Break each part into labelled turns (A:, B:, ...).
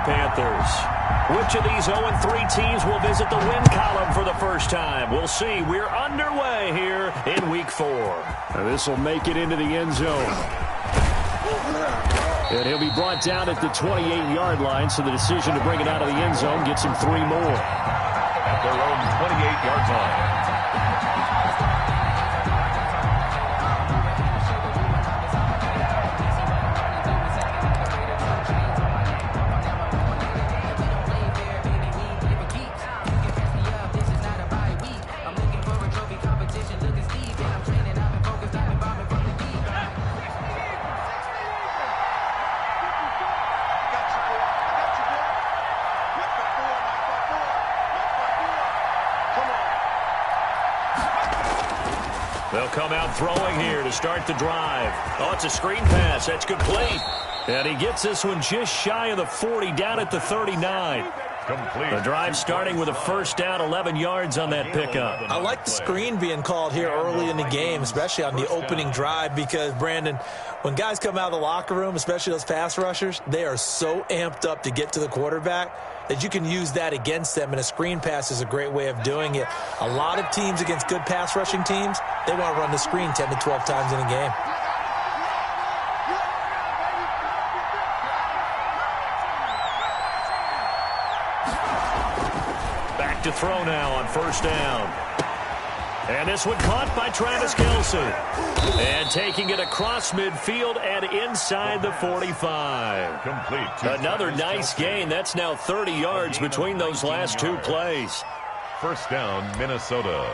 A: Panthers. Which of these 0-3 teams will visit the win column for the first time? We'll see. We're underway here in Week 4.
B: This will make it into the end zone. And he'll be brought down at the 28-yard line, so the decision to bring it out of the end zone gets him 3 more.
C: At their own 28-yard line.
A: They'll come out throwing here to start the drive. Oh, it's a screen pass. That's complete. And he gets this one just shy of the 40, down at the 39.
C: Complete.
A: The drive starting with a first down, 11 yards on that pickup.
D: I like the screen being called here early in the game, especially on the opening drive, because, Brandon, when guys come out of the locker room, especially those pass rushers, they are so amped up to get to the quarterback that you can use that against them, and a screen pass is a great way of doing it. A lot of teams against good pass rushing teams, they want to run the screen 10 to 12 times in a game.
A: Back to throw now on first down. And this one caught by Travis Kelce. And taking it across midfield and inside the 45.
C: Complete.
A: Another nice gain. That's now 30 yards between those last 2 plays.
C: First down, Minnesota.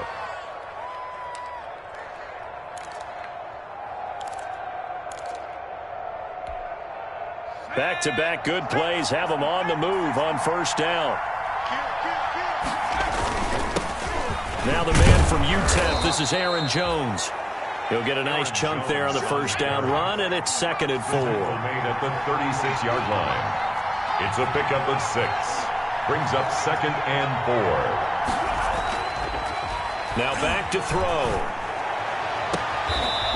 A: Back-to-back good plays have them on the move on first down. Now the man from UTEP, this is Aaron Jones. He'll get a nice chunk there on the first down run, and it's 2nd and 4.
C: Made at the 36-yard line. It's a pickup of 6. Brings up 2nd and 4.
A: Now back to throw.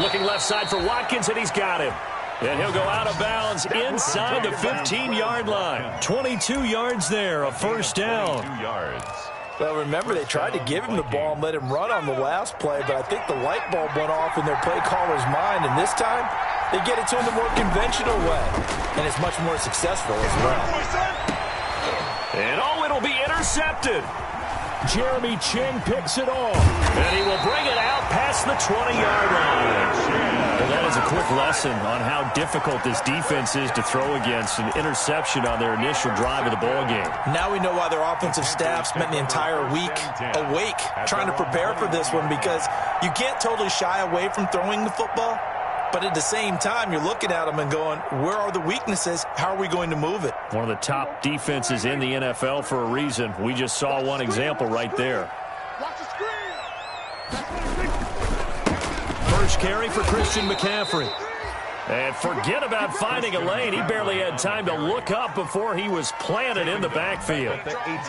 A: Looking left side for Watkins, and he's got him. And he'll go out of bounds inside the 15-yard line. 22 yards there, a first down.
C: 22 yards.
D: Well, remember, they tried to give him the ball and let him run on the last play, but I think the light bulb went off in their play caller's mind, and this time they get it to him the more conventional way, and it's much more successful as well.
A: And it'll be intercepted. Jeremy Chinn picks it off, and he will bring it out past the 20-yard line. Well, that is a quick lesson on how difficult this defense is to throw against. An interception on their initial drive of the ball game.
D: Now we know why their offensive staff spent the entire week awake trying to prepare for this one, because you can't totally shy away from throwing the football, but at the same time, you're looking at them and going, where are the weaknesses? How are we going to move it?
A: One of the top defenses in the NFL for a reason. We just saw one example right there. First carry for Christian McCaffrey. And forget about finding a lane. He barely had time to look up before he was planted in the backfield.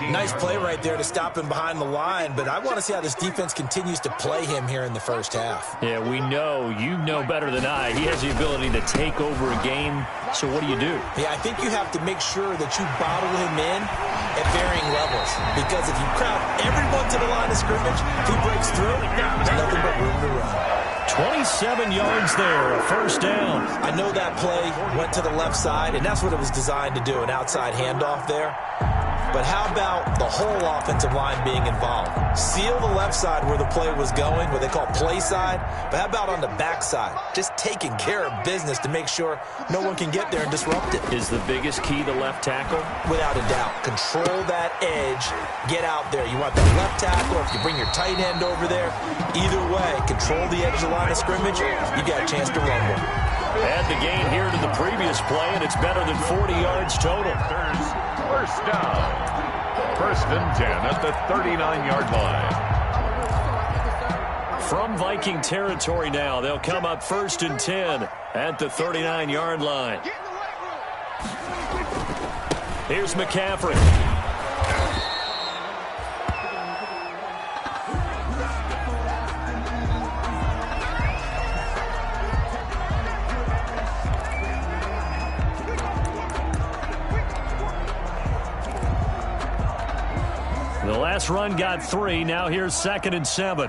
D: Nice play right there to stop him behind the line, but I want to see how this defense continues to play him here in the first half.
A: Yeah, we know. You know better than I. He has the ability to take over a game. So what do you do?
D: Yeah, I think you have to make sure that you bottle him in at varying levels, because if you crowd everyone to the line of scrimmage, if he breaks through, there's nothing but room to run.
A: 27 yards there, a first down.
D: I know that play went to the left side, and that's what it was designed to do, an outside handoff there. But how about the whole offensive line being involved? Seal the left side where the play was going, what they call play side. But how about on the back side? Just taking care of business to make sure no one can get there and disrupt it.
A: Is the biggest key the left tackle?
D: Without a doubt. Control that edge. Get out there. You want the left tackle, if you bring your tight end over there. Either way, control the edge of the line of scrimmage. You got a chance to rumble.
A: Add the gain here to the previous play, and it's better than 40 yards total.
C: First down. First and 10 at the 39-yard line.
A: From Viking territory now, they'll come up first and 10 at the 39-yard line. Here's McCaffrey.
B: The last run got 3. Now here's 2nd and 7.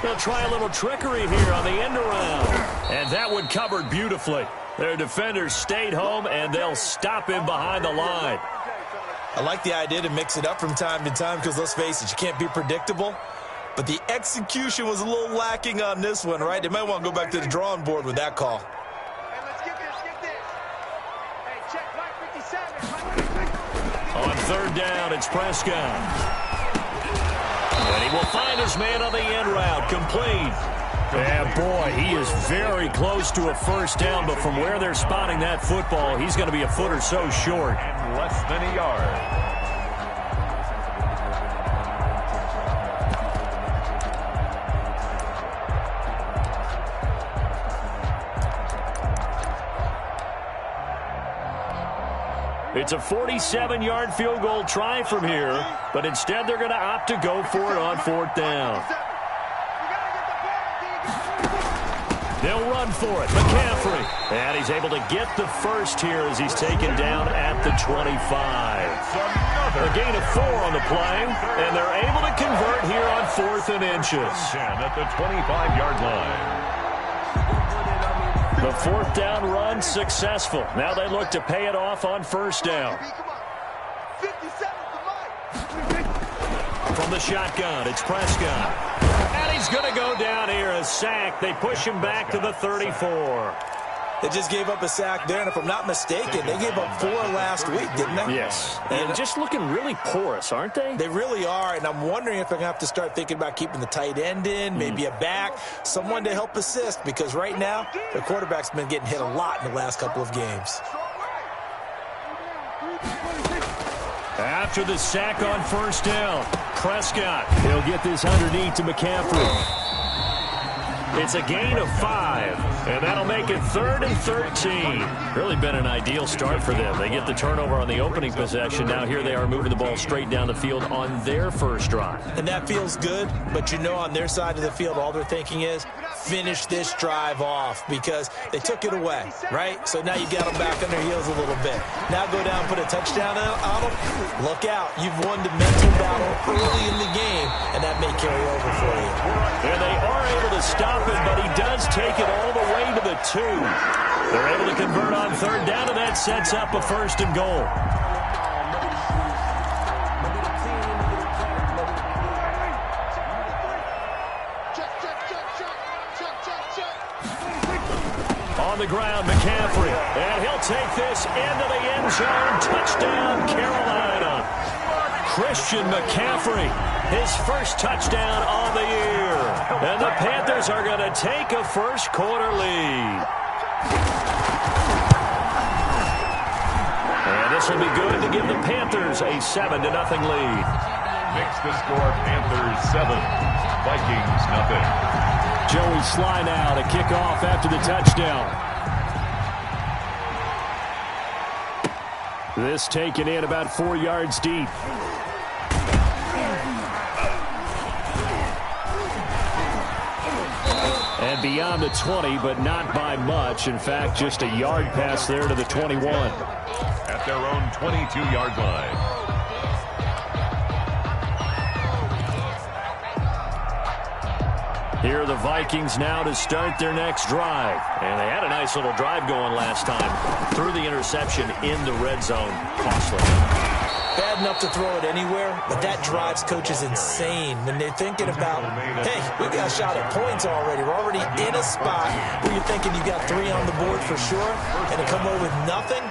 B: They'll try a little trickery here on the end around. And that one covered beautifully. Their defenders stayed home, and they'll stop him behind the line.
D: I like the idea to mix it up from time to time because, let's face it, you can't be predictable. But the execution was a little lacking on this one, right? They might want to go back to the drawing board with that call.
E: Hey, let's get this. Hey, check line 57.
B: On 3rd down, it's Prescott. And he will find his man on the end route, complete. Yeah, boy, he is very close to a first down, but from where they're spotting that football, he's going to be a foot or so short.
C: And less than a yard.
B: It's a 47-yard field goal try from here, but instead they're going to opt to go for it on 4th down. They'll run for it. McCaffrey. And he's able to get the first here as he's taken down at the 25. A gain of 4 on the play, and they're able to convert here on 4th and inches.
C: 10 at the 25-yard line.
B: The 4th down run successful. Now they look to pay it off on 1st down. From the shotgun, it's Prescott. And he's going to go down here, a sack. They push him back to the 34.
D: They just gave up a sack there, and if I'm not mistaken, they gave up 4 last week, didn't they?
B: Yes. And just looking really porous, aren't they?
D: They really are, and I'm wondering if they're going to have to start thinking about keeping the tight end in, maybe a back, someone to help assist, because right now, their quarterback's been getting hit a lot in the last couple of games.
B: After the sack on 1st down, Prescott. He'll get this underneath to McCaffrey. It's a gain of 5, and that'll make it 3rd and 13. Really been an ideal start for them. They get the turnover on the opening possession. Now here they are moving the ball straight down the field on their first drive.
D: And that feels good, but you know on their side of the field, all they're thinking is finish this drive off because they took it away, right? So now you got them back on their heels a little bit. Now go down, put a touchdown on them. Look out. You've won the mental battle early in the game, and that may carry over for you.
B: And they are able to stop him, but he does take it all the way to the 2. They're able to convert on 3rd down, and that sets up a 1st and goal. On the ground, McCaffrey. And he'll take this into the end zone. Touchdown, Carolina. Christian McCaffrey, his first touchdown of the year. And the Panthers are going to take a first-quarter lead. And this will be good to give the Panthers a 7-0 lead.
C: Makes the score Panthers 7, Vikings nothing.
B: Joey Sly now to kick off after the touchdown. This taken in about 4 yards deep. And beyond the 20, but not by much. In fact, just a yard pass there to the 21.
C: At their own 22-yard line.
B: Here are the Vikings now to start their next drive. And they had a nice little drive going last time. Threw the interception in the red zone. Costly.
D: Bad enough to throw it anywhere, but that drives coaches insane when they're thinking about, hey, we got a shot at points already. We're already in a spot where you're thinking you got 3 on the board for sure, and to come away with nothing,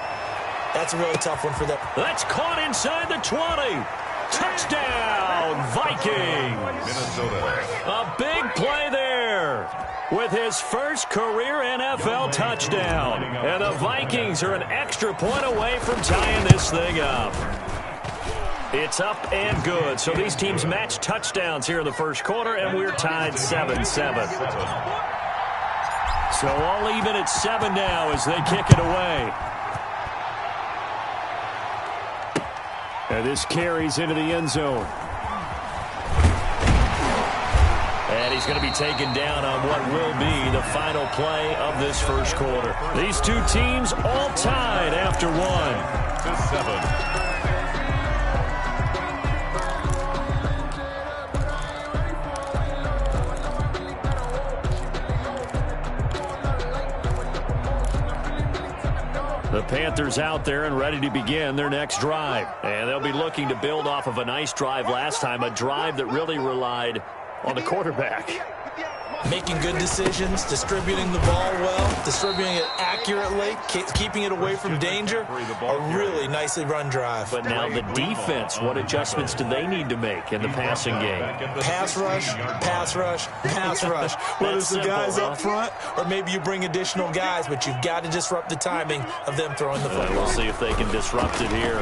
D: that's a really tough one for them.
B: That's caught inside the 20. Touchdown, Vikings.
C: Minnesota.
B: A big play there with his first career NFL touchdown. And the Vikings are an extra point away from tying this thing up. It's up and good. So these teams match touchdowns here in the first quarter, and we're tied 7-7. So all even at 7 now as they kick it away. And this carries into the end zone. And he's going to be taken down on what will be the final play of this first quarter. These two teams all tied after one.
C: 7.
B: The Panthers out there and ready to begin their next drive. And they'll be looking to build off of a nice drive last time, a drive that really relied on the quarterback.
D: Making good decisions, distributing the ball well, distributing it accurately, keeping it away from danger. A really nicely run drive.
B: But now the defense, what adjustments do they need to make in the passing game?
D: Pass rush, pass rush, pass rush. Whether it's the guys up front or maybe you bring additional guys, but you've got to disrupt the timing of them throwing the football.
B: We'll see if they can disrupt it here.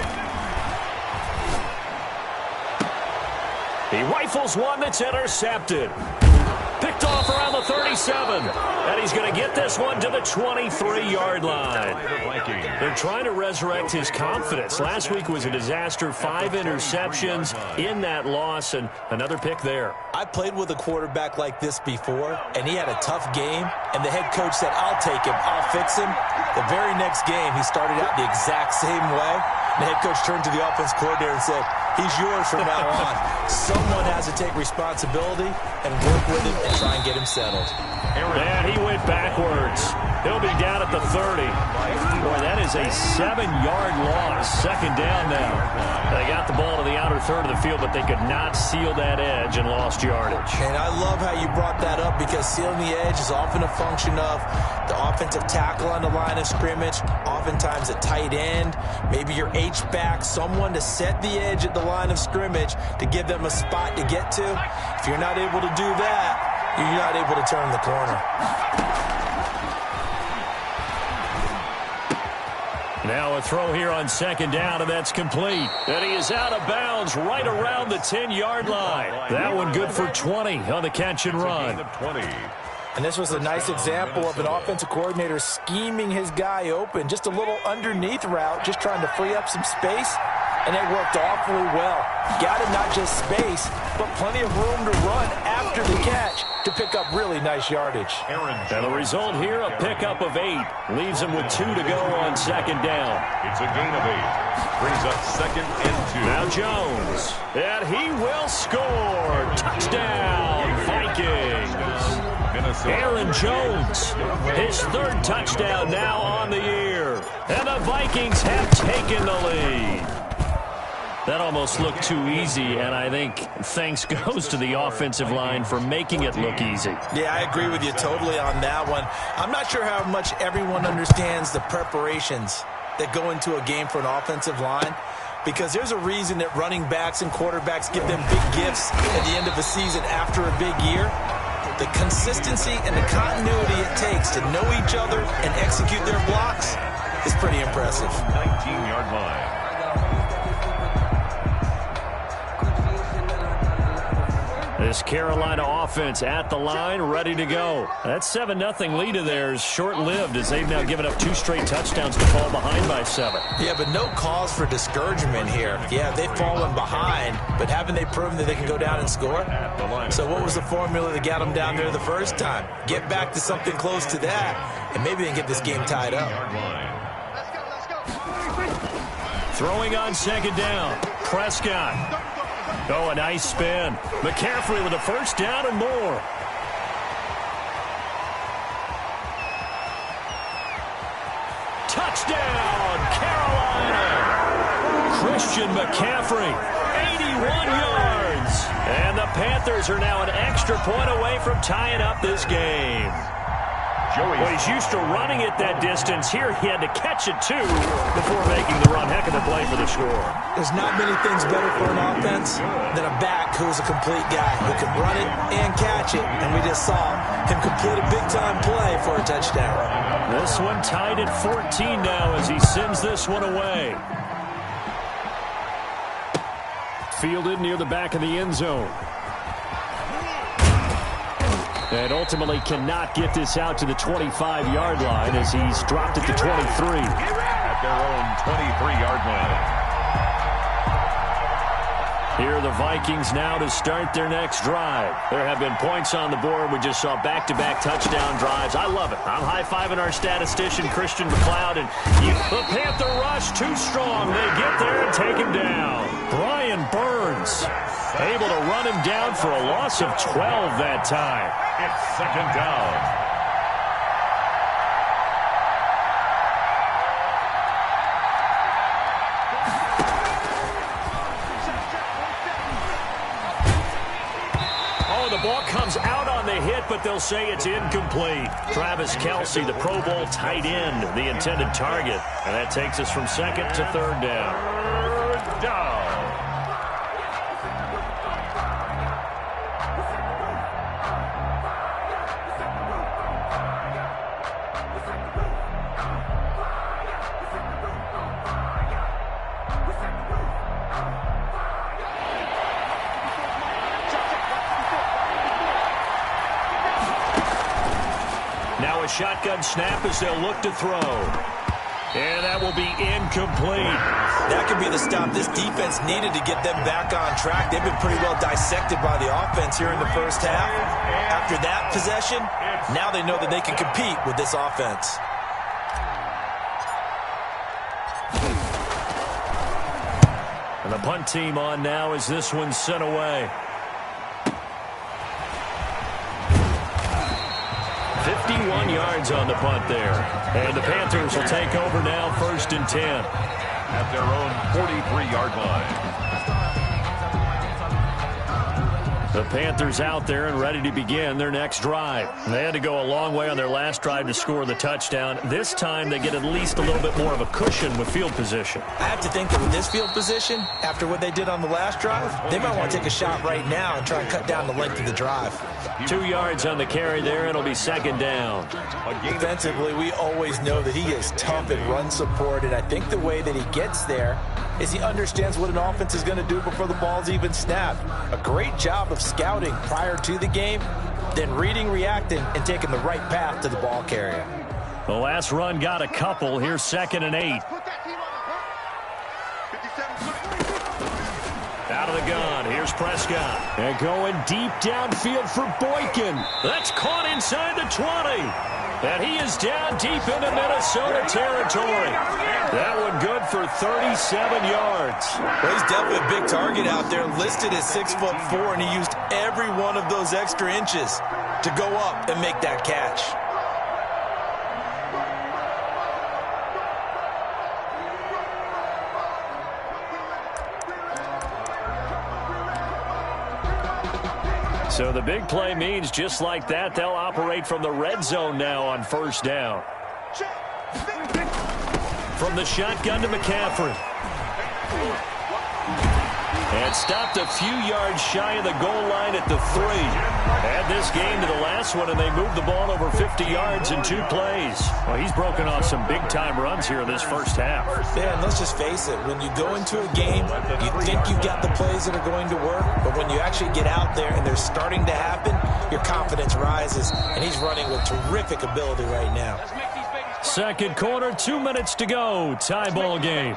B: He rifles one that's intercepted. Picked off around the 37. And he's going to get this one to the 23-yard line. They're trying to resurrect his confidence. Last week was a disaster. 5 interceptions in that loss, and another pick there.
D: I played with a quarterback like this before, and he had a tough game, and the head coach said, I'll take him, I'll fix him. The very next game, he started out the exact same way. The head coach turned to the offense coordinator and said, he's yours from now on. Someone has to take responsibility and work with him and try and get him settled.
B: And he went backwards. He'll be down at the 30. Boy, that is a 7-yard loss. Second down now. They got the ball to the outer third of the field, but they could not seal that edge and lost yardage.
D: And I love how you brought that up, because sealing the edge is often a function of the offensive tackle on the line of scrimmage, oftentimes a tight end, maybe your H-back, someone to set the edge at the line of scrimmage to give them a spot to get to. If you're not able to do that, you're not able to turn the corner.
B: Now a throw here on second down, and that's complete. And he is out of bounds right around the 10-yard line. That one good for 20 on the catch and run.
D: And this was a nice example of an offensive coordinator scheming his guy open. Just a little underneath route, just trying to free up some space. And it worked awfully well. Got him not just space, but plenty of room to run after the catch to pick up really nice yardage.
B: And the result here, a pickup of 8. Leaves him with 2 to go on second down.
C: It's a gain of 8. Brings up second and 2.
B: Now Jones. And he will score. Touchdown, Vikings. Aaron Jones, his 3rd touchdown now on the year. And the Vikings have taken the lead. That almost looked too easy, and I think thanks goes to the offensive line for making it look easy.
D: Yeah, I agree with you totally on that one. I'm not sure how much everyone understands the preparations that go into a game for an offensive line, because there's a reason that running backs and quarterbacks give them big gifts at the end of a season after a big year. The consistency and the continuity it takes to know each other and execute their blocks is pretty impressive.
C: 19-yard line.
B: This Carolina offense at the line, ready to go. That 7-0 lead of theirs short-lived, as they've now given up 2 straight touchdowns to fall behind by 7.
D: Yeah, but no cause for discouragement here. Yeah, they've fallen behind, but haven't they proven that they can go down and score? So what was the formula that got them down there the first time? Get back to something close to that, and maybe they can get this game tied up.
B: Throwing on second down, Prescott. Oh, a nice spin. McCaffrey with a first down and more. Touchdown, Carolina. Christian McCaffrey, 81 yards. And the Panthers are now an extra point away from tying up this game. Well, he's used to running it that distance. Here he had to catch it, too, before making the run. Heck of a play for the score.
D: There's not many things better for an offense than a back who's a complete guy who can run it and catch it. And we just saw him complete a big-time play for a touchdown.
B: This one tied at 14 now as he sends this one away. Fielded near the back of the end zone. And ultimately cannot get this out to the 25-yard line as he's dropped it to 23.
C: At their own 23-yard line.
B: Here are the Vikings now to start their next drive. There have been points on the board. We just saw back-to-back touchdown drives. I love it. I'm high-fiving our statistician, Christian McLeod. And the Panther rush too strong. They get there and take him down. Brian Burns able to run him down for a loss of 12 that time.
C: It's second down.
B: The ball comes out on the hit, but they'll say it's incomplete. Travis Kelce, the Pro Bowl tight end, the intended target. And that takes us from second to third down.
C: Third down.
B: Now a shotgun snap as they'll look to throw. And that will be incomplete.
D: That could be the stop this defense needed to get them back on track. They've been pretty well dissected by the offense here in the first half. After that possession, now they know that they can compete with this offense.
B: And the punt team on now as this one's sent away. 51 yards on the punt there. And the Panthers will take over now, 1st and 10.
C: At their own 43-yard line.
B: The Panthers out there and ready to begin their next drive. They had to go a long way on their last drive to score the touchdown. This time they get at least a little bit more of a cushion with field position.
D: I have to think that with this field position, after what they did on the last drive, they might want to take a shot right now and try and cut down the length of the drive.
B: 2 yards on the carry there. It'll be second down.
D: Defensively, we always know that he is tough in run support, and I think the way that he gets there is he understands what an offense is going to do before the ball's even snapped. A great job of scouting prior to the game, then reading, reacting, and taking the right path to the ball carrier.
B: The last run got a couple. Here's 2nd and 8. Out of the gun. Here's Prescott. And going deep downfield for Boykin. That's caught inside the 20. And he is down deep into Minnesota territory. That one good for 37 yards.
D: Well, he's definitely a big target out there, listed as 6'4", and he used every one of those extra inches to go up and make that catch.
B: So the big play means just like that, they'll operate from the red zone now on 1st down. From the shotgun to McCaffrey. And stopped a few yards shy of the goal line at the 3. Add this game to the last one, and they moved the ball over 50 yards in 2 plays. Well, he's broken off some big-time runs here in this first half.
D: Yeah, and let's just face it. When you go into a game, you think you've got the plays that are going to work, but when you actually get out there and they're starting to happen, your confidence rises, and he's running with terrific ability right now.
B: Second quarter, 2 minutes to go. Tie ball game.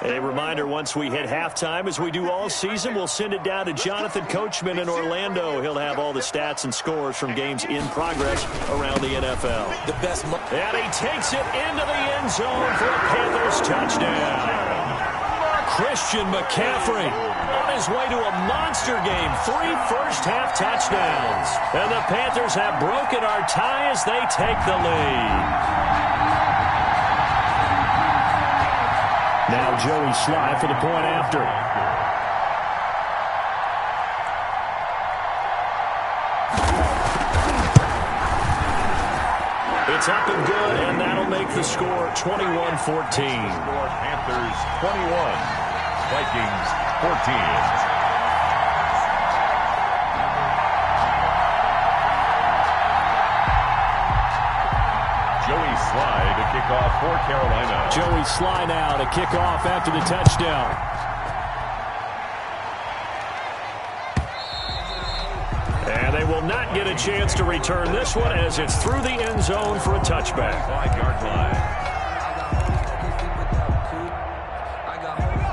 B: A reminder, once we hit halftime, as we do all season, we'll send it down to Jonathan Coachman in Orlando. He'll have all the stats and scores from games in progress around the NFL.
D: The best.
B: And he takes it into the end zone for a Panthers touchdown. Christian McCaffrey on his way to a monster game. 3 first-half touchdowns. And the Panthers have broken our tie as they take the lead. Now Joey Sly for the point after. It's up and good, and that'll make the score 21-14.
C: Panthers 21, Vikings 14. Joey Sly to kick off for Carolina.
B: Joey Sly now to kick off after the touchdown. And they will not get a chance to return this one as it's through the end zone for a touchback.
C: 5-yard line.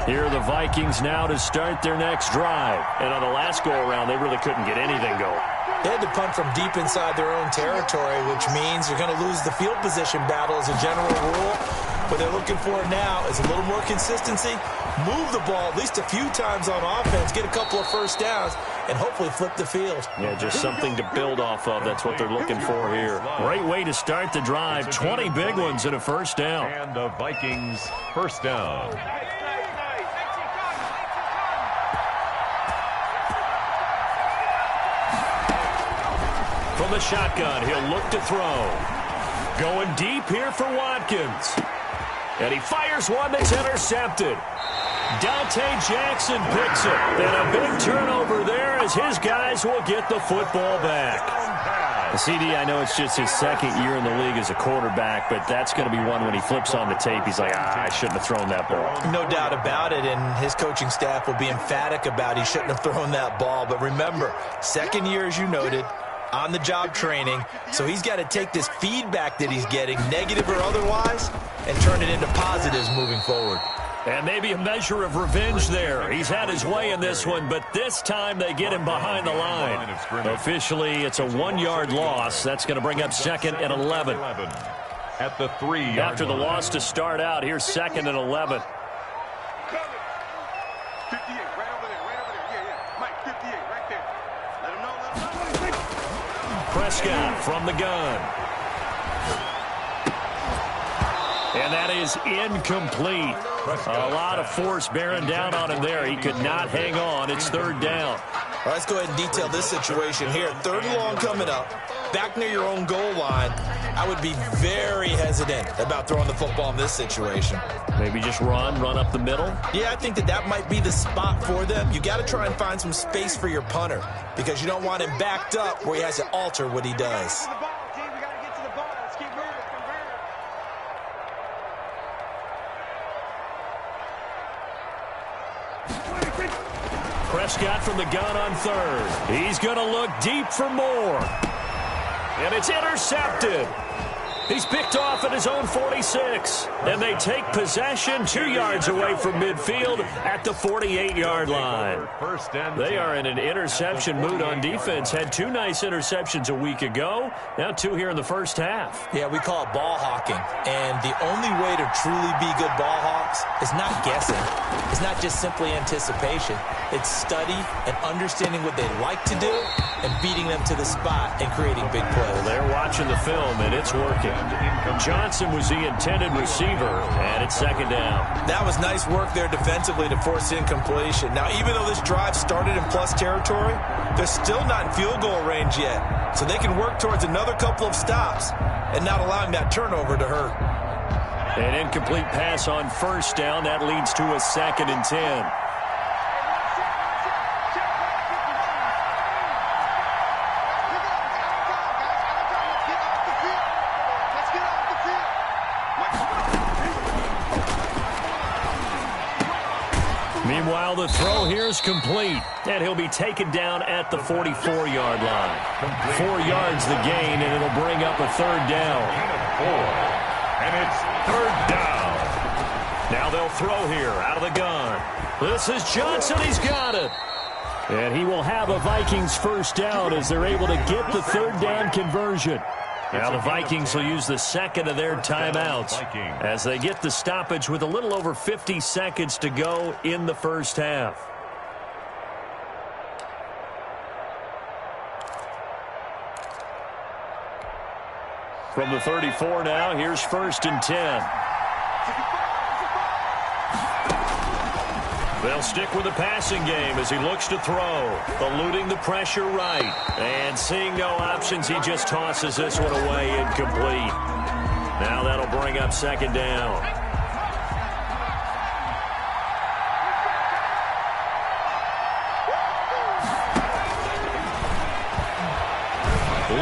B: Here are the Vikings now to start their next drive. And on the last go-around, they really couldn't get anything going.
D: They had to punt from deep inside their own territory, which means you're going to lose the field position battle as a general rule. What they're looking for now is a little more consistency, move the ball at least a few times on offense, get a couple of first downs, and hopefully flip the field.
B: Yeah, just something to build off of. That's what they're looking for here. Great way to start the drive. 20 big ones and a first down.
C: And the Vikings first down.
B: From the shotgun, he'll look to throw. Going deep here for Watkins. And he fires one that's intercepted. Dante Jackson picks it. And a big turnover there as his guys will get the football back. CD, I know it's just his second year in the league as a quarterback, but that's going to be one when he flips on the tape. He's like, I shouldn't have thrown that ball.
D: No doubt about it, and his coaching staff will be emphatic about he shouldn't have thrown that ball. But remember, second year, as you noted, on-the-job training, so he's got to take this feedback that he's getting, negative or otherwise, and turn it into positives moving forward.
B: And maybe a measure of revenge there. He's had his way in this one, but this time they get him behind the line. Officially, it's a 1-yard loss. That's going to bring up 2nd and 11.
C: At the 3-yard line.
B: After the loss to start out, here's 2nd and 11.
E: 58, right over there, right over there. Yeah. Mike, 58, right there. Let him know.
B: Prescott from the gun. And that is incomplete. A lot of force bearing down on him there. He could not hang on. It's 3rd down.
D: All right, let's go ahead and detail this situation here. 3rd and long coming up. Back near your own goal line. I would be very hesitant about throwing the football in this situation.
B: Maybe just run up the middle?
D: Yeah, I think that might be the spot for them. You got to try and find some space for your punter because you don't want him backed up where he has to alter what he does.
B: Prescott from the gun on 3rd. He's going to look deep for more. And it's intercepted. He's picked off at his own 46. And they take possession 2 yards away from midfield at the 48-yard line. They are in an interception mood on defense. Had 2 nice interceptions a week ago. Now 2 here in the first half.
D: Yeah, we call it ball hawking. And the only way to truly be good ball hawks is not guessing. It's not just simply anticipation. It's study and understanding what they like to do and beating them to the spot and creating big plays.
B: Well, they're watching the film, and it's working. Johnson was the intended receiver, and it's 2nd down.
D: That was nice work there defensively to force incompletion. Now, even though this drive started in plus territory, they're still not in field goal range yet. So they can work towards another couple of stops and not allowing that turnover to hurt.
B: An incomplete pass on 1st down. That leads to a 2nd and 10. Meanwhile, the throw here is complete, and he'll be taken down at the 44-yard line. 4 yards the gain, and it'll bring up a 3rd down.
C: And it's 3rd down.
B: Now they'll throw here out of the gun. This is Johnson. He's got it. And he will have a Vikings first down as they're able to get the 3rd down conversion. Now the Vikings will use the 2nd of their timeouts as they get the stoppage with a little over 50 seconds to go in the first half. From the 34 now, here's 1st and 10. They'll stick with the passing game as he looks to throw. Eluding the pressure right. And seeing no options, he just tosses this one away incomplete. Now that'll bring up 2nd down.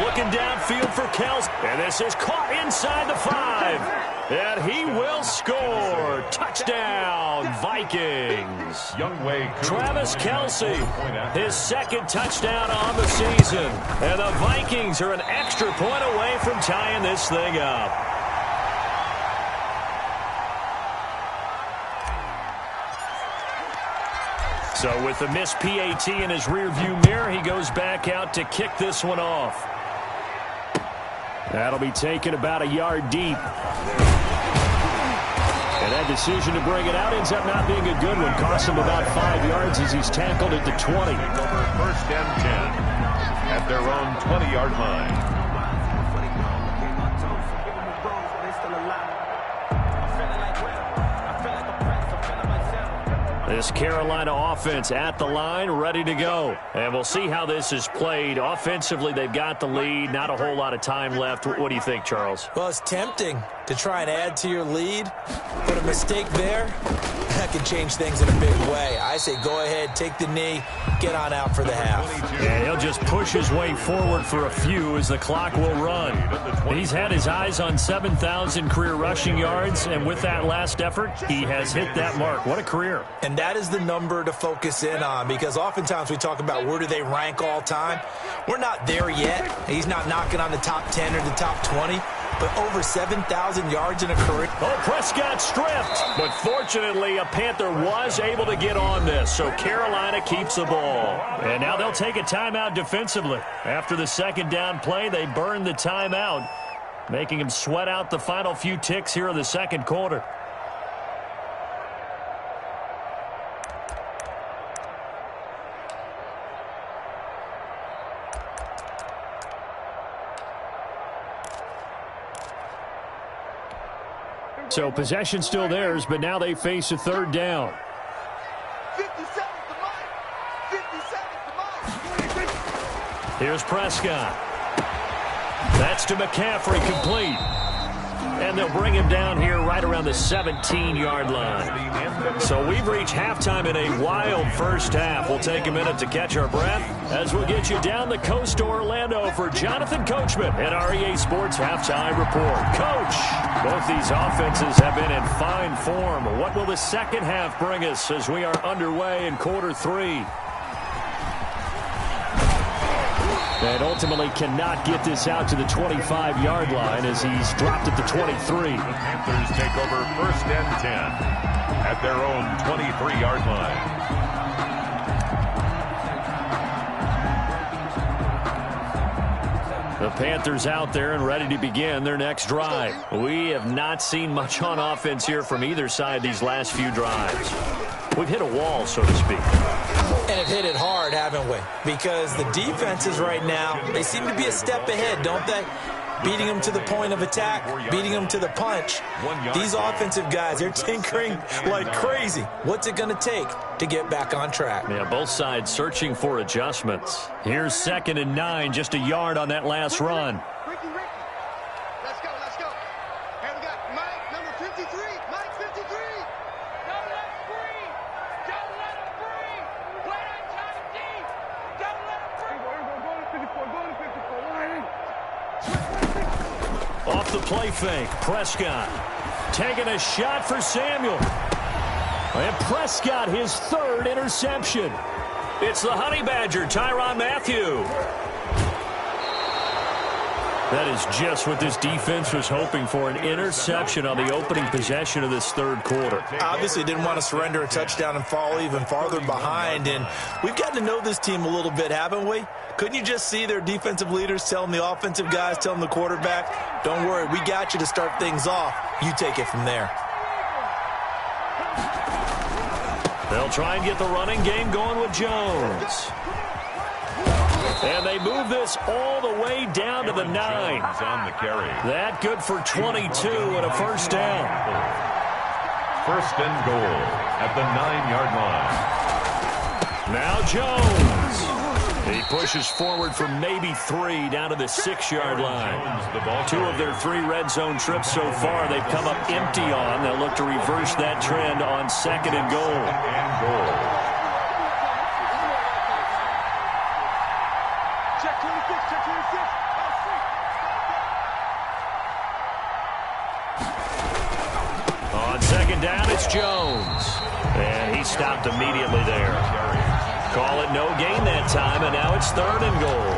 B: Looking downfield for Kelsey. And this is caught inside the 5. And he will score. Touchdown, Vikings. Travis Kelsey, his 2nd touchdown on the season. And the Vikings are an extra point away from tying this thing up. So with the missed PAT in his rearview mirror, he goes back out to kick this one off. That'll be taken about a yard deep. And that decision to bring it out ends up not being a good one. Costs him about 5 yards as he's tackled at the 20.
C: First and 10 at their own 20-yard line.
B: This Carolina offense at the line, ready to go. And we'll see how this is played. Offensively, they've got the lead. Not a whole lot of time left. What do you think, Charles?
D: Well, it's tempting to try and add to your lead. But a mistake there, that could change things in a big way. I say go ahead, take the knee, get on out for the half.
B: And he'll just push his way forward for a few as the clock will run. He's had his eyes on 7,000 career rushing yards, and with that last effort, he has hit that mark. What a career.
D: And that is the number to focus in on, because oftentimes we talk about where do they rank all time. We're not there yet. He's not knocking on the top 10 or the top 20. But over 7,000 yards in a career.
B: Oh, Prescott stripped. But fortunately, a Panther was able to get on this. So Carolina keeps the ball. And now they'll take a timeout defensively. After the second down play, they burned the timeout, making him sweat out the final few ticks here in the second quarter. So possession still theirs, but now they face a third down.
E: 57's the mark. 57's the mark.
B: Here's Prescott. That's to McCaffrey, complete. And they'll bring him down here right around the 17-yard line. So we've reached halftime in a wild first half. We'll take a minute to catch our breath as we'll get you down the coast to Orlando for Jonathan Coachman at our EA Sports Halftime Report. Coach, both these offenses have been in fine form. What will the second half bring us as we are underway in quarter three? And ultimately cannot get this out to the 25-yard line as he's dropped at the 23.
C: The Panthers take over first and 10 at their own 23-yard line.
B: The Panthers out there and ready to begin their next drive. We have not seen much on offense here from either side these last few drives. We've hit a wall, so to speak.
D: And have hit it hard, haven't we? Because the defenses right now, they seem to be a step ahead, don't they? Beating them to the point of attack, beating them to the punch. These offensive guys, they're tinkering like crazy. What's it going to take to get back on track?
B: Yeah, both sides searching for adjustments. Here's 2nd and 9, just a yard on that last run.
E: Ricky. Let's go, let's go. Here we got Mike, number 53. Mike, 53. Don't let him free. Don't let him free. Play that time deep. Don't let him free. Go to 54. Go to 54.
B: Off the play fake, Prescott taking a shot for Samuel. And Prescott, his 3rd interception. It's the Honey Badger, Tyrann Mathieu. That is just what this defense was hoping for, an interception on the opening possession of this third quarter.
D: Obviously didn't want to surrender a touchdown and fall even farther behind. And we've gotten to know this team a little bit, haven't we? Couldn't you just see their defensive leaders telling the offensive guys, telling the quarterback, don't worry, we got you to start things off. You take it from there.
B: They'll try and get the running game going with Jones. And they move this all the way down to the 9.
C: On the carry.
B: That good for 22 and a first down.
C: First and goal at the 9-yard line.
B: Now Jones. He pushes forward for maybe 3 down to the 6-yard line. 2 of their 3 red zone trips so far they've come up empty on. They'll look to reverse that trend on 2nd and goal.
E: Check 26, check 26.
B: On 2nd down, it's Jones. And he stopped immediately there. Call it no gain that time, and now it's 3rd and goal.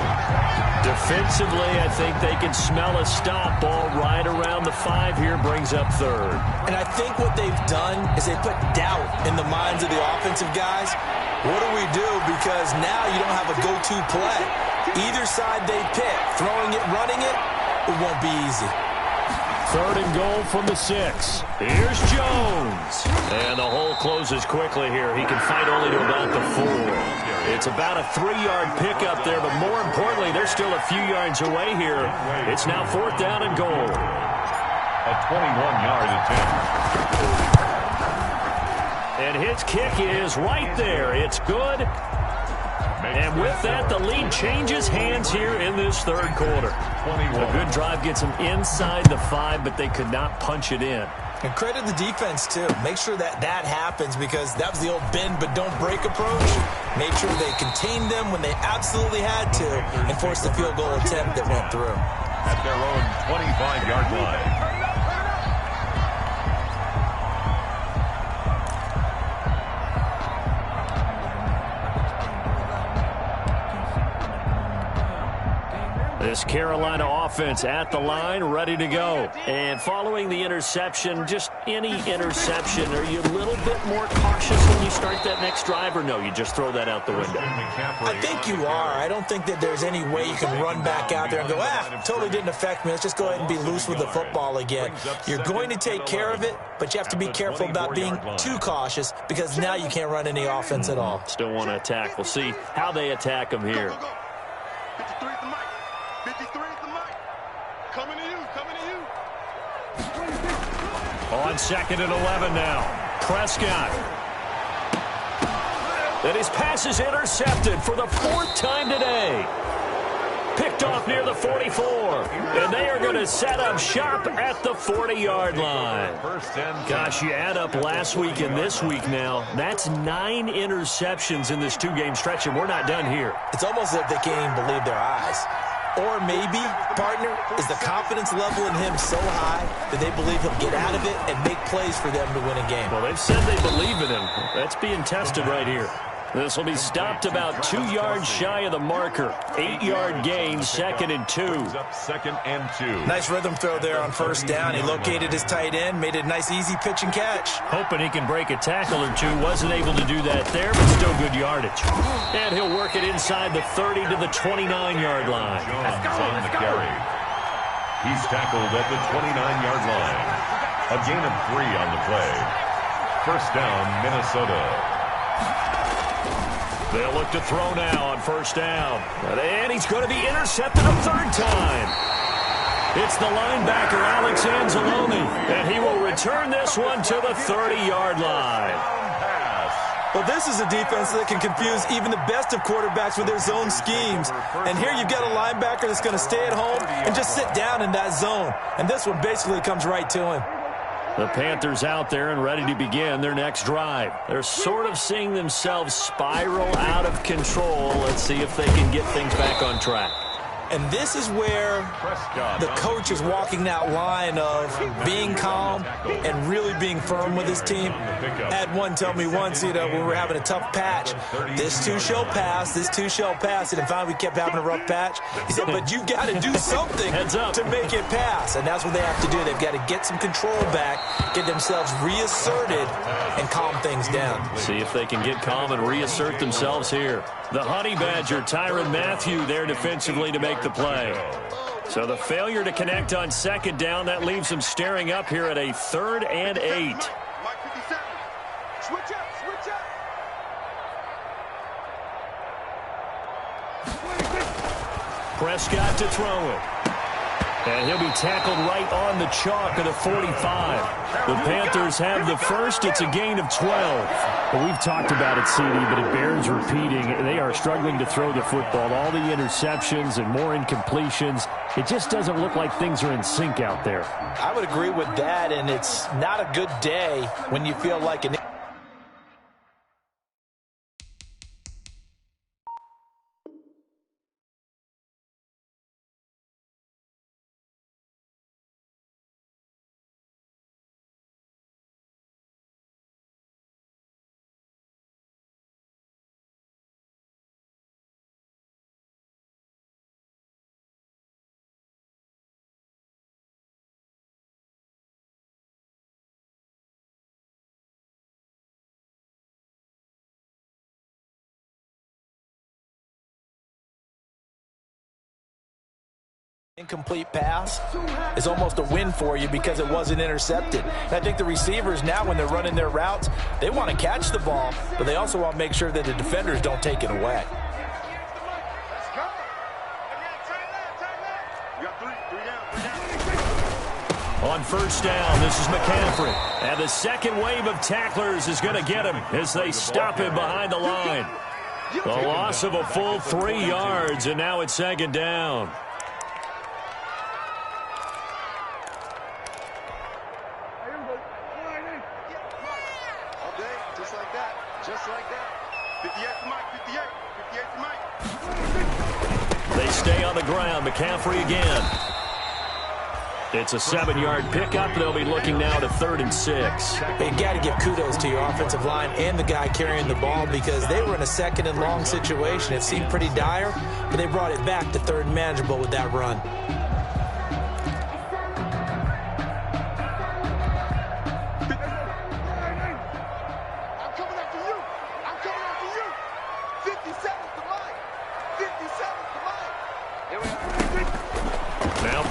B: Defensively, I think they can smell a stop. Ball right around the 5 here, brings up 3rd.
D: And I think what they've done is they put doubt in the minds of the offensive guys. What do we do? Because now you don't have a go-to play. Either side they pick, throwing it, running it, it won't be easy.
B: 3rd and goal from the 6. Here's Jones. And the hole closes quickly here. He can fight only to about the 4. It's about a 3-yard pickup there, but more importantly, they're still a few yards away here. It's now 4th down and goal.
C: A 21-yard attempt.
B: And his kick is right there. It's good. And with that, the lead changes hands here in this 3rd quarter. A good drive gets them inside the 5, but they could not punch it in.
D: And credit the defense, too. Make sure that happens, because that was the old bend but don't break approach. Made sure they contained them when they absolutely had to and forced the field goal attempt that went through.
C: At their own 25-yard line.
B: This Carolina offense at the line, ready to go. And following the interception, just any interception, are you a little bit more cautious when you start that next drive, or no, you just throw that out the window?
D: I think you are. I don't think that there's any way you can run back out there and go, totally didn't affect me. Let's just go ahead and be loose with the football again. You're going to take care of it, but you have to be careful about being too cautious, because now you can't run any offense at all.
B: Still want to attack. We'll see how they attack them here.
E: 53 at the mic. 53 at the mic. Coming to you. Coming to you.
B: On 2nd and 11 now. Prescott. And his pass is intercepted for the 4th time today. Picked off near the 44. And they are going to set up shop at the 40-yard line. Gosh, you add up last week and this week now, that's 9 interceptions in this 2-game stretch, and we're not done here.
D: It's almost as if they can't even believe their eyes. Or maybe, partner, is the confidence level in him so high that they believe he'll get out of it and make plays for them to win a game.
B: Well, they've said they believe in him. That's being tested right here. This will be stopped about 2 yards shy of the marker. 8-yard gain, 2nd and 2.
C: 2nd and 2.
D: Nice rhythm throw there on 1st down. He located his tight end, made it a nice, easy pitch and catch.
B: Hoping he can break a tackle or two. Wasn't able to do that there, but still good yardage. And he'll work it inside the 30 to the 29-yard line.
C: Jones on the carry. He's tackled at the 29-yard line. A gain of 3 on the play. 1st down, Minnesota.
B: They'll look to throw now on 1st down. And he's going to be intercepted a 3rd time. It's the linebacker, Alex Anzalone. And he will return this one to the 30-yard line.
D: Well, this is a defense that can confuse even the best of quarterbacks with their zone schemes. And here you've got a linebacker that's going to stay at home and just sit down in that zone. And this one basically comes right to him.
B: The Panthers out there and ready to begin their next drive. They're sort of seeing themselves spiral out of control. Let's see if they can get things back on track.
D: And this is where the coach is walking that line of being calm and really being firm with his team. I had one tell me once, when we were having a tough patch, this too shall pass, this too shall pass. And finally we kept having a rough patch. He said, but you've got to do something to make it pass. And that's what they have to do. They've got to get some control back, get themselves reasserted, and calm things down.
B: See if they can get calm and reassert themselves here. The Honey Badger, Tyrann Mathieu, there defensively to make the play. So the failure to connect on 2nd down, that leaves them staring up here at a 3rd and 8.
E: Mike 57. Switch up, switch up.
B: Prescott to throw it. And he'll be tackled right on the chalk of the 45. The Panthers have the first. It's a gain of 12.
A: Well, we've talked about it, CD, but it bears repeating. They are struggling to throw the football. All the interceptions and more incompletions. It just doesn't look like things are in sync out there.
D: I would agree with that, and it's not a good day when you feel like an Incomplete pass is almost a win for you because it wasn't intercepted. And I think the receivers now, when they're running their routes, they want to catch the ball, but they also want to make sure that the defenders don't take it away.
B: On first down, this is McCaffrey. And the second wave of tacklers is going to get him as they stop him behind the line. A loss of a full 3 yards, and now it's second down.
E: Just like that. 58 to Mike, 58 to Mike.
B: They stay on the ground. McCaffrey again. It's a 7-yard pickup. They'll be looking now to 3rd and 6.
D: But you got to give kudos to your offensive line and the guy carrying the ball because they were in a 2nd and long situation. It seemed pretty dire, but they brought it back to 3rd and manageable with that run.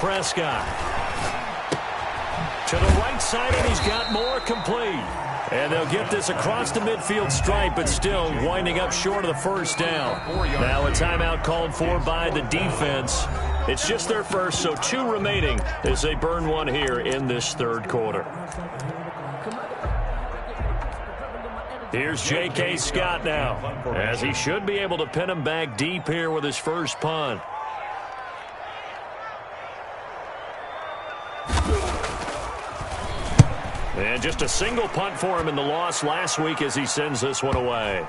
B: Prescott to the right side, and he's got more complete. And they'll get this across the midfield stripe, but still winding up short of the first down. Now a timeout called for by the defense. It's just their first, so 2 remaining as they burn one here in this 3rd quarter. Here's J.K. Scott now, as he should be able to pin him back deep here with his first punt. And just a single punt for him in the loss last week as he sends this one away.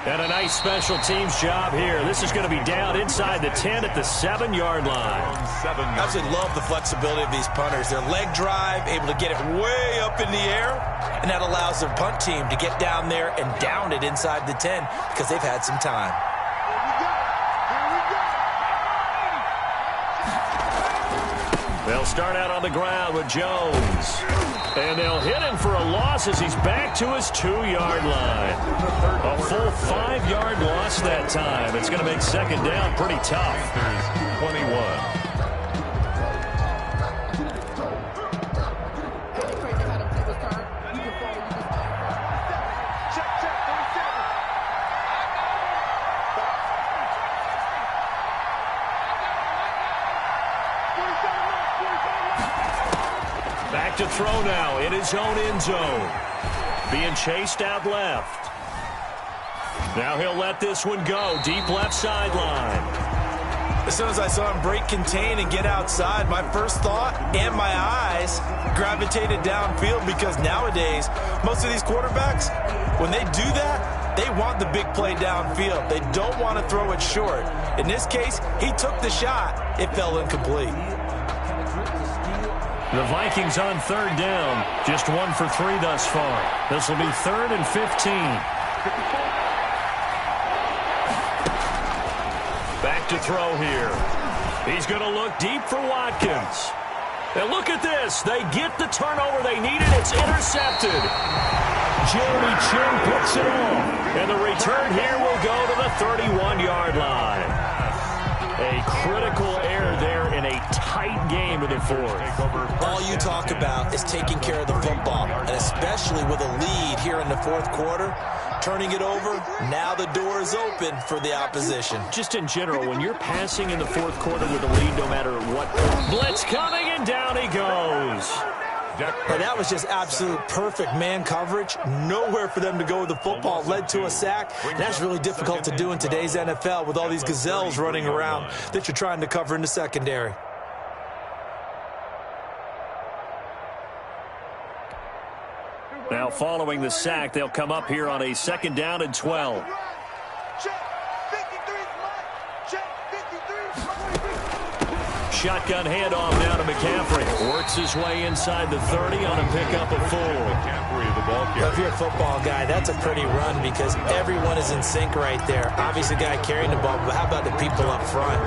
B: And a nice special teams job here. This is going to be down inside the 10 at the 7-yard line.
D: I absolutely love the flexibility of these punters. Their leg drive, able to get it way up in the air, and that allows their punt team to get down there and down it inside the 10 because they've had some time.
B: They'll start out on the ground with Jones. And they'll hit him for a loss as he's back to his 2-yard line. A full 5-yard loss that time. It's going to make second down pretty tough.
C: 21.
B: Back to throw now in his own end zone. Being chased out left. Now he'll let this one go. Deep left sideline.
D: As soon as I saw him break contain and get outside, my first thought and my eyes gravitated downfield because nowadays, most of these quarterbacks, when they do that, they want the big play downfield. They don't want to throw it short. In this case, he took the shot. It fell incomplete.
B: The Vikings on 3rd down. Just 1 for 3 thus far. This will be 3rd and 15. Back to throw here. He's going to look deep for Watkins. And look at this. They get the turnover they needed. It's intercepted. Jeremy Chin picks it off. And the return here will go to the 31-yard line. A critical error there in a tight game in the 4th.
D: All you talk about is taking care of the football, and especially with a lead here in the 4th quarter, turning it over, now the door is open for the opposition.
B: Just in general, when you're passing in the 4th quarter with a lead, no matter what, blitz coming, and down he goes.
D: And that was just absolute perfect man coverage. Nowhere for them to go with the football. Led to a sack. That's really difficult to do in today's NFL with all these gazelles running around that you're trying to cover in the secondary.
B: Now following the sack, they'll come up here on a 2nd down and 12. Shotgun handoff now to McCaffrey. Works his way inside the 30 on a pickup of 4.
D: If you're a football guy, that's a pretty run because everyone is in sync right there. Obviously, the guy carrying the ball, but how about the people up front?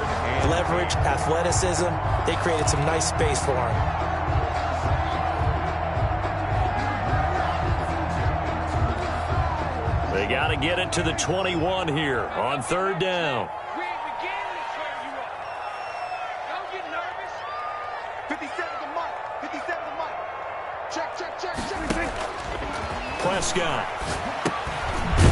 D: Leverage, athleticism, they created some nice space for him.
B: They got to get it to the 21 here on 3rd down. Prescott.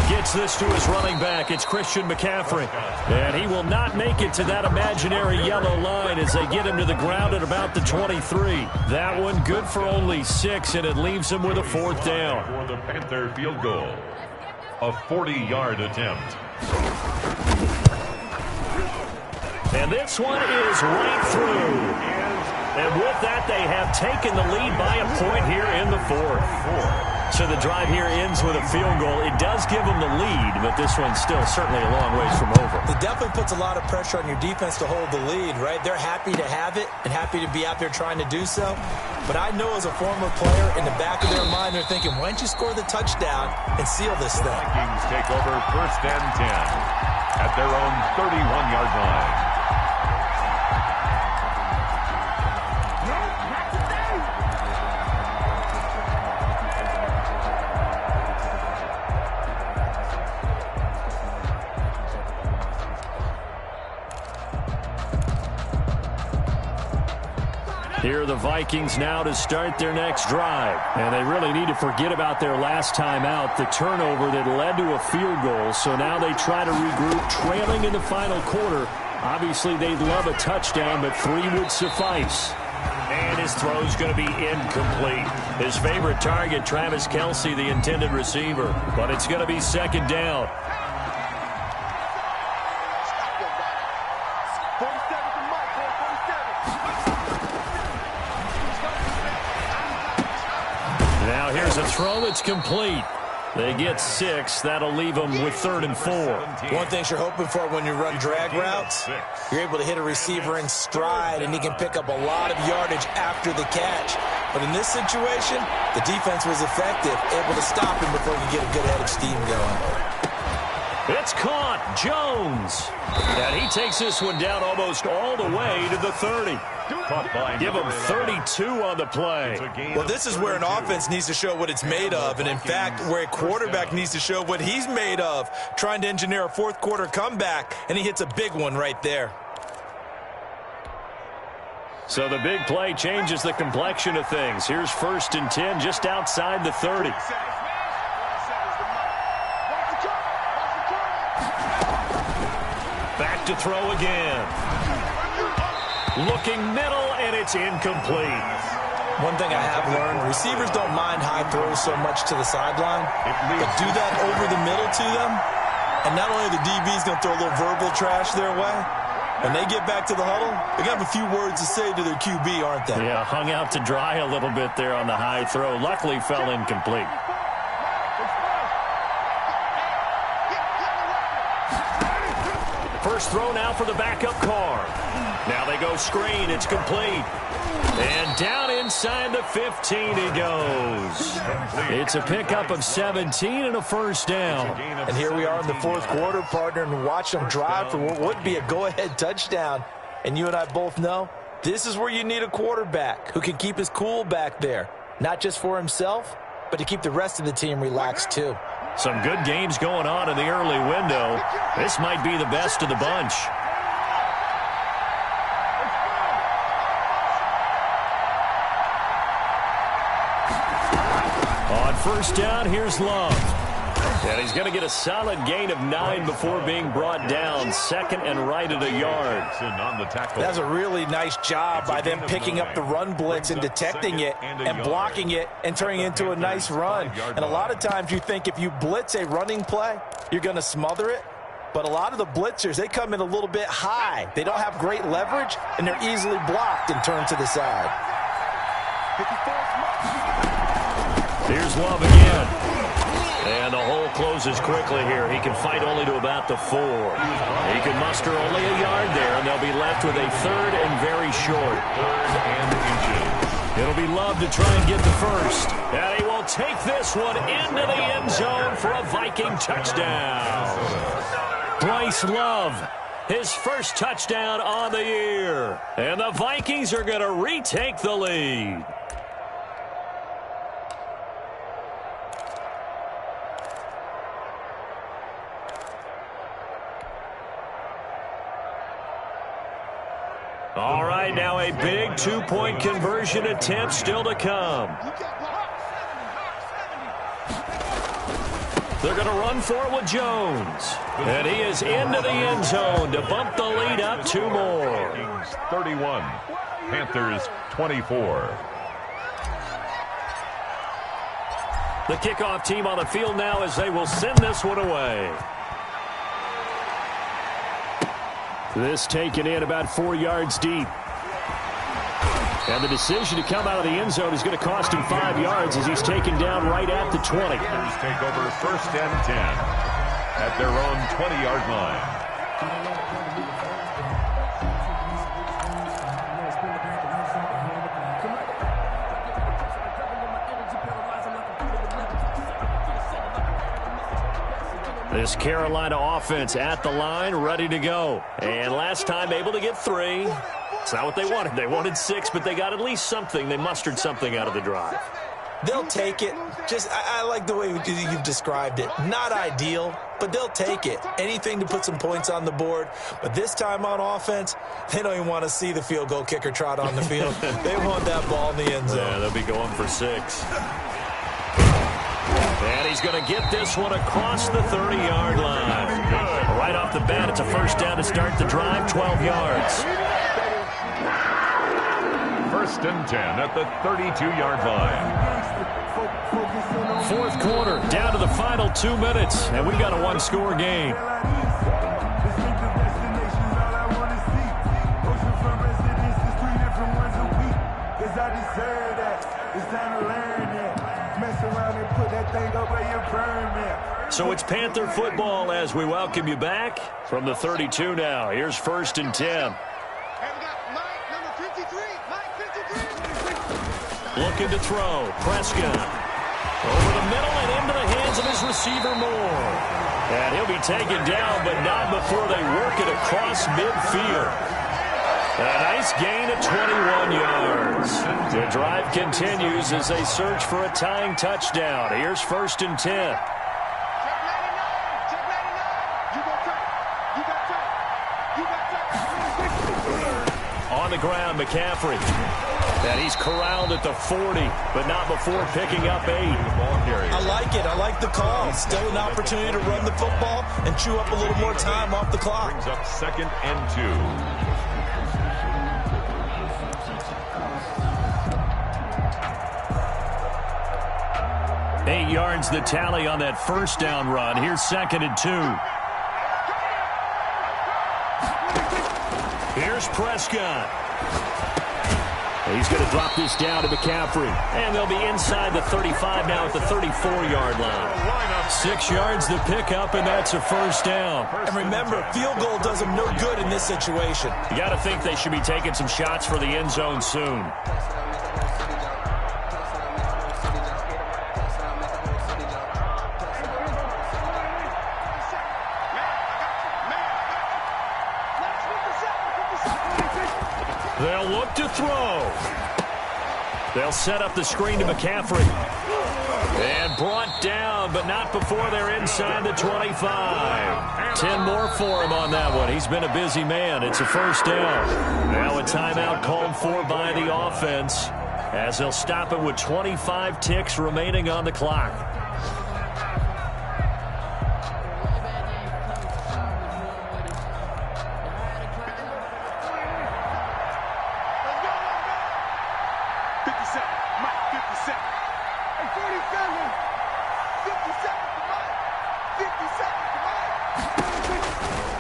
B: Gets this to his running back. It's Christian McCaffrey. And he will not make it to that imaginary yellow line as they get him to the ground at about the 23. That one good for only 6, and it leaves him with a 4th down.
C: For the Panther field goal. A 40-yard attempt.
B: And this one is right through. And with that, they have taken the lead by a point here in the 4th. So the drive here ends with a field goal. It does give them the lead, but this one's still certainly a long ways from over.
D: It definitely puts a lot of pressure on your defense to hold the lead, right? They're happy to have it and happy to be out there trying to do so. But I know as a former player, in the back of their mind, they're thinking, why don't you score the touchdown and seal this thing?
C: Vikings take over 1st and 10 at their own 31-yard line.
B: Here are the Vikings now to start their next drive. And they really need to forget about their last time out, the turnover that led to a field goal. So now they try to regroup, trailing in the final quarter. Obviously, they'd love a touchdown, but 3 would suffice.
A: And his throw's going to be incomplete.
B: His favorite target, Travis Kelce, the intended receiver. But it's going to be 2nd down. Now here's a throw that's complete. They get 6. That'll leave them with 3rd and 4.
D: One thing you're hoping for when you run drag routes, you're able to hit a receiver in stride, and he can pick up a lot of yardage after the catch. But in this situation, the defense was effective, able to stop him before he could get a good head of steam going.
B: It's caught. Jones. And he takes this one down almost all the way to the 30. Give him 32 on the play.
D: Well, this is where an offense needs to show what it's made of, and in fact, where a quarterback needs to show what he's made of, trying to engineer a 4th quarter comeback, and he hits a big one right there.
B: So the big play changes the complexion of things. Here's 1st and 10 just outside the 30. Back to throw again. Looking middle, and it's incomplete.
D: One thing I have learned, receivers don't mind high throws so much to the sideline, but do that over the middle to them, and not only are the DBs going to throw a little verbal trash their way, when they get back to the huddle, they're going to have a few words to say to their QB, aren't they?
B: Yeah, hung out to dry a little bit there on the high throw. Luckily fell incomplete. First throw now for the backup car. Now they go screen. It's complete. And down inside the 15 he goes. It's a pickup of 17 and a 1st down.
D: And here we are in the 4th quarter, partner, and watch them drive for what would be a go-ahead touchdown. And you and I both know this is where you need a quarterback who can keep his cool back there, not just for himself, but to keep the rest of the team relaxed too.
B: Some good games going on in the early window. This might be the best of the bunch. On 1st down, here's Love. And he's going to get a solid gain of 9 before being brought down. 2nd and right at a yard.
D: That's a really nice job by them picking up the run blitz and detecting it and blocking it and turning it into a nice run. And a lot of times you think if you blitz a running play, you're going to smother it. But a lot of the blitzers, they come in a little bit high. They don't have great leverage, and they're easily blocked and turned to the side.
B: Here's Love again. And the hole closes quickly here. He can fight only to about the 4. He can muster only a yard there, and they'll be left with a 3rd and very short.
C: 3rd and inches.
B: It'll be Love to try and get the 1st. And he will take this one into the end zone for a Viking touchdown. Bryce Love, his 1st touchdown on the year. And the Vikings are going to retake the lead. All right, now a big 2-point conversion attempt still to come. They're going to run for it with Jones. And he is into the end zone to bump the lead up 2 more.
C: Vikings 31, Panthers 24.
B: The kickoff team on the field now as they will send this one away. This taken in about 4 yards deep. And the decision to come out of the end zone is going to cost him 5 yards as he's taken down right at the 20.
C: Panthers take over 1st and 10 at their own 20-yard line.
B: This Carolina offense at the line, ready to go. And last time able to get 3. It's not what they wanted. They wanted 6, but they got at least something. They mustered something out of the drive.
D: They'll take it. I like the way you've described it. Not ideal, but they'll take it. Anything to put some points on the board. But this time on offense, they don't even want to see the field goal kicker trot on the field. They want that ball in the end zone.
B: Yeah, they'll be going for 6. And he's going to get this one across the 30-yard line. Right off the bat, it's a first down to start the drive, 12 yards.
C: 1st and 10 at the 32-yard line.
B: 4th quarter, down to the final 2 minutes, and we've got a 1-score game. So it's Panther football as we welcome you back from the 32 now. Here's 1st and 10. Looking to throw. Prescott. Over the middle and into the hands of his receiver Moore. And he'll be taken down, but not before they work it across midfield. A nice gain of 21 yards. The drive continues as they search for a tying touchdown. Here's 1st and 10. On the ground, McCaffrey. And he's corralled at the 40, but not before picking up 8.
D: I like it. I like the call. Still an opportunity to run the football and chew up a little more time off the clock.
C: Brings up 2nd and 2.
B: 8 yards the tally on that first down run. Here's 2nd and 2. Here's Prescott. He's going to drop this down to McCaffrey. And they'll be inside the 35 now at the 34-yard line. 6 yards the pickup, and that's a first down.
D: And remember, field goal does them no good in this situation.
B: You got to think they should be taking some shots for the end zone soon. They'll look to throw. They'll set up the screen to McCaffrey. And brought down, but not before they're inside the 25. 10 more for him on that one. He's been a busy man. It's a first down. Now a timeout called for by the offense as they'll stop it with 25 ticks remaining on the clock.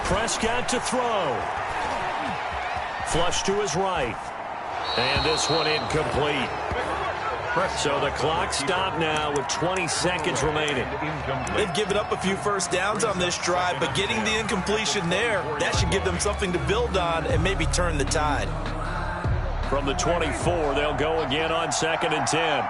B: Prescott to throw. Flush to his right. And this one incomplete. So the clock stopped now with 20 seconds remaining.
D: They've given up a few first downs on this drive, but getting the incompletion there, that should give them something to build on and maybe turn the tide.
B: From the 24, they'll go again on 2nd and 10.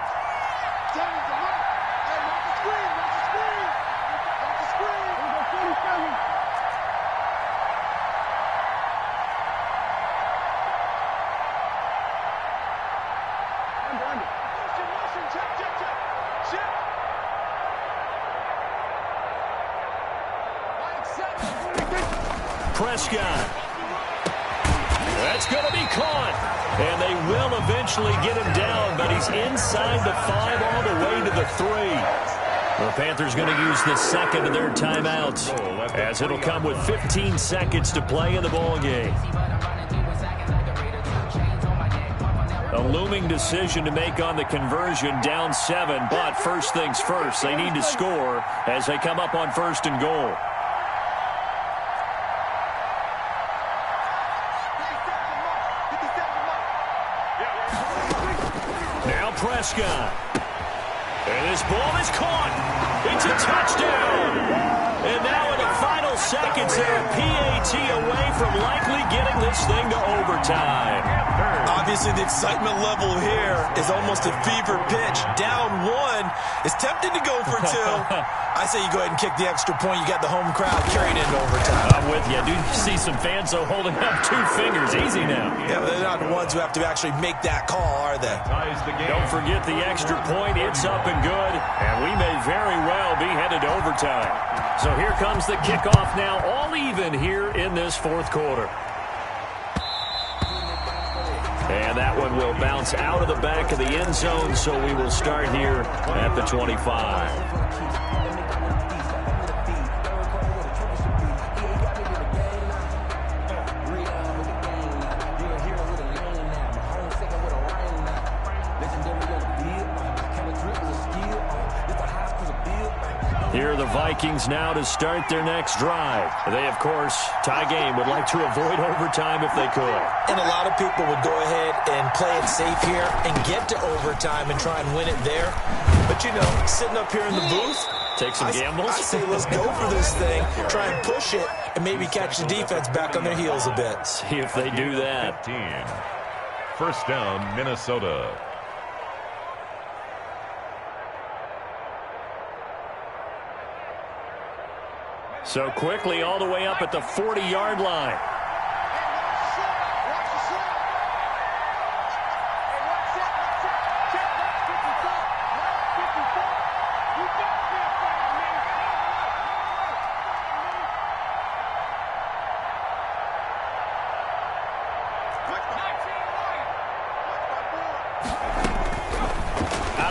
B: Prescott. That's going to be caught. And they will eventually get him down, but he's inside the 5 all the way to the 3. The Panthers going to use the second of their timeouts, as it'll come with 15 seconds to play in the ball game. A looming decision to make on the conversion, down 7, but first things first, they need to score as they come up on 1st and goal. Now Prescott. And this ball is caught. It's a touchdown. And now in the final seconds, they're a PAT away from likely getting this thing to overtime.
D: Obviously, the excitement level here is almost a fever pitch. Down 1 is tempted to go for 2. I say you go ahead and kick the extra point. You got the home crowd carried into overtime.
B: I'm with you. I do see some fans, though, holding up 2 fingers. Easy now.
D: Yeah, but they're not the ones who have to actually make that call, are they?
B: Don't forget the extra point. It's up and good, and we may very well be headed to overtime. So here comes the kickoff now, all even here in this 4th quarter. And that one will bounce out of the back of the end zone, so we will start here at the 25. Here are the Vikings now to start their next drive. They, of course, tie game, would like to avoid overtime if they could.
D: And a lot of people would go ahead and play it safe here and get to overtime and try and win it there. But, you know, sitting up here in the booth,
B: take some gambles.
D: I say let's go for this thing, try and push it, and maybe catch the defense back on their heels a bit.
B: See if they do that.
C: 15. First down, Minnesota.
B: So quickly all the way up at the 40-yard line.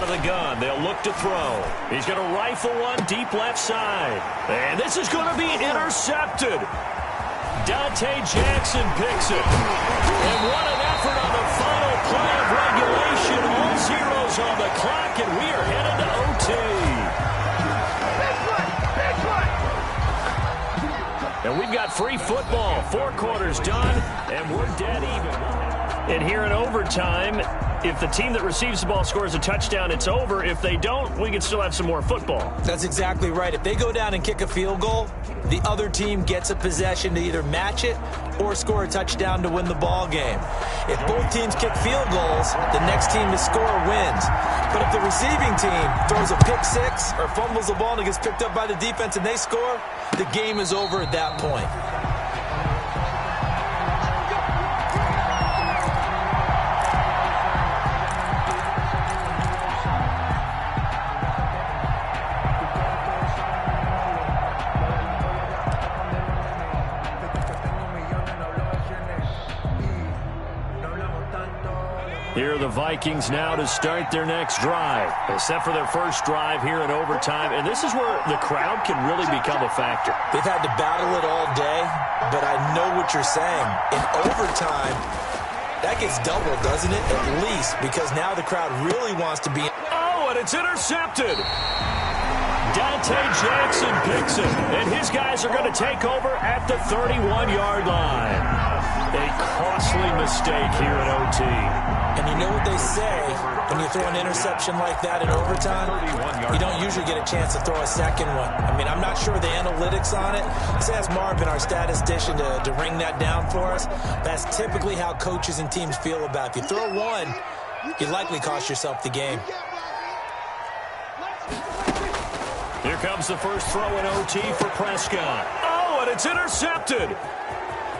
B: The gun. They'll look to throw. He's going to rifle one deep left side. And this is going to be intercepted. Dante Jackson picks it. And what an effort on the final play of regulation. All zeros on the clock, and we are headed to OT. And we've got free football. 4 quarters done, and we're dead even. And here in overtime, if the team that receives the ball scores a touchdown, it's over. If they don't, we can still have some more football.
D: That's exactly right. If they go down and kick a field goal, the other team gets a possession to either match it or score a touchdown to win the ball game. If both teams kick field goals, the next team to score wins. But if the receiving team throws a pick 6 or fumbles the ball and it gets picked up by the defense and they score, the game is over at that point.
B: Here are the Vikings now to start their next drive. Except for their first drive here in overtime. And this is where the crowd can really become a factor.
D: They've had to battle it all day, but I know what you're saying. In overtime, that gets doubled, doesn't it? At least, because now the crowd really wants to be...
B: Oh, and it's intercepted. Dante Jackson picks it, and his guys are going to take over at the 31-yard line. A costly mistake here in OT.
D: And you know what they say, when you throw an interception like that in overtime, you don't usually get a chance to throw a second one. I mean, I'm not sure the analytics on it. Let's ask Marvin, our statistician, to ring that down for us. That's typically how coaches and teams feel about it. If you throw one, you likely cost yourself the game.
B: Here comes the first throw in OT for Prescott. Oh, and it's intercepted.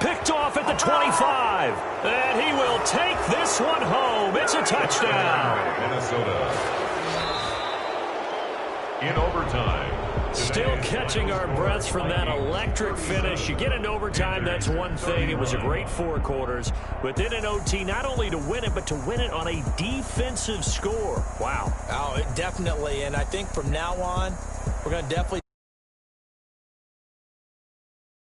B: Picked off at the 25. And he will take this one home. It's a touchdown.
C: Minnesota. In overtime,
B: Still catching our breaths from that electric finish. You get into overtime, that's one thing. It was a great 4 quarters. But then in OT, not only to win it, but to win it on a defensive score. Wow.
D: Oh, definitely. And I think from now on, we're going to definitely